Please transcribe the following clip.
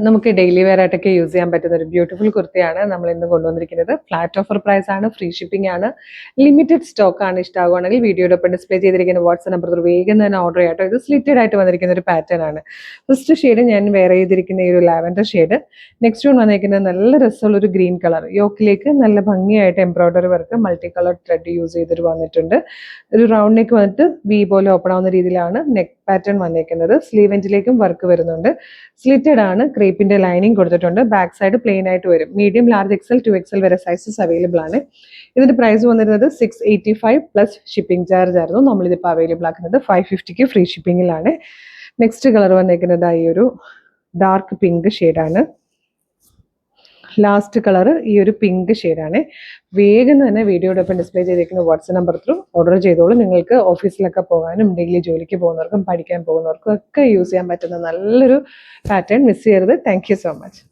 നമുക്ക് daily wear ആയിട്ടൊക്കെ use ചെയ്യാൻ പറ്റുന്ന ഒരു ബ്യൂട്ടിഫുൾ കുർത്തിയാണ് നമ്മൾ ഇന്ന് കൊണ്ടുവന്നിരിക്കുന്നത്. ഫ്ലാറ്റ് ഓഫർ പ്രൈസ് ആണ്, ഫ്രീ ഷിപ്പിംഗ് ആണ്, ലിമിറ്റഡ് സ്റ്റോക്ക് ആണ്. ഇഷ്ടമാകുവാണെങ്കിൽ വീഡിയോയുടെ ഒപ്പം ഡിസ്പ്ലേ ചെയ്തിരിക്കുന്ന വാട്സ്ആപ്പ് നമ്പർ വേഗം തന്നെ ഓർഡർ ചെയ്യാട്ടോ. ഇത് സ്ലിറ്റഡ് ആയിട്ട് വന്നിരിക്കുന്ന ഒരു പാറ്റേൺ ആണ്. ഫസ്റ്റ് ഷെയ്ഡ് ഞാൻ വെയർ ചെയ്തിരിക്കുന്ന ഈ ഒരു ലാവൻഡർ ഷെയ്ഡ്. നെക്സ്റ്റ് വൺ വന്നിരിക്കുന്നത് നല്ല രസമുള്ള ഒരു ഗ്രീൻ കളർ. യോക്കിലേക്ക് നല്ല ഭംഗിയായിട്ട് embroidery work multi colour thread use ചെയ്തിട്ട് വന്നിട്ടുണ്ട്. ഒരു റൗണ്ട് നെക്ക് വന്നിട്ട് വി പോലെ ഓപ്പൺ ആവുന്ന രീതിയിലാണ് നെക്ക് പാറ്റേൺ വന്നിരിക്കുന്നത്. സ്ലീവ് എൻഡിലേക്കും വർക്ക് വരുന്നുണ്ട്. സ്ലിറ്റഡ് ആണ്, ക്രേപ്പിന്റെ ലൈനിങ് കൊടുത്തിട്ടുണ്ട്. ബാക്ക് സൈഡ് പ്ലെയിൻ ആയിട്ട് വരും. മീഡിയം, ലാർജ്, എക്സൽ, 2XL വരെ സൈസസ് അവൈലബിൾ ആണ്. ഇതിന്റെ പ്രൈസ് വന്നിരുന്നത് 685 പ്ലസ് ഷിപ്പിംഗ് ചാർജ് ആയിരുന്നു. നമ്മളിതിപ്പോൾ അവൈലബിൾ ആക്കുന്നത് 550 ഫ്രീ ഷിപ്പിംഗിലാണ്. നെക്സ്റ്റ് കളർ വന്നിരിക്കുന്നത് ഈ ഒരു ഡാർക്ക് പിങ്ക് ഷെയ്ഡാണ്. ലാസ്റ്റ് കളർ ഈ ഒരു പിങ്ക് ഷെയ്ഡാണ്. വേഗം തന്നെ വീഡിയോയുടെ ഒപ്പം ഡിസ്പ്ലേ ചെയ്തിരിക്കുന്ന വാട്സ്ആപ്പ് നമ്പർ ത്രൂ ഓർഡർ ചെയ്തോളൂ. നിങ്ങൾക്ക് ഓഫീസിലൊക്കെ പോകാനും ഡെയിലി ജോലിക്ക് പോകുന്നവർക്കും പഠിക്കാൻ പോകുന്നവർക്കും ഒക്കെ യൂസ് ചെയ്യാൻ പറ്റുന്ന നല്ലൊരു പാറ്റേൺ. മിസ് ചെയ്യരുത്. Thank you so much.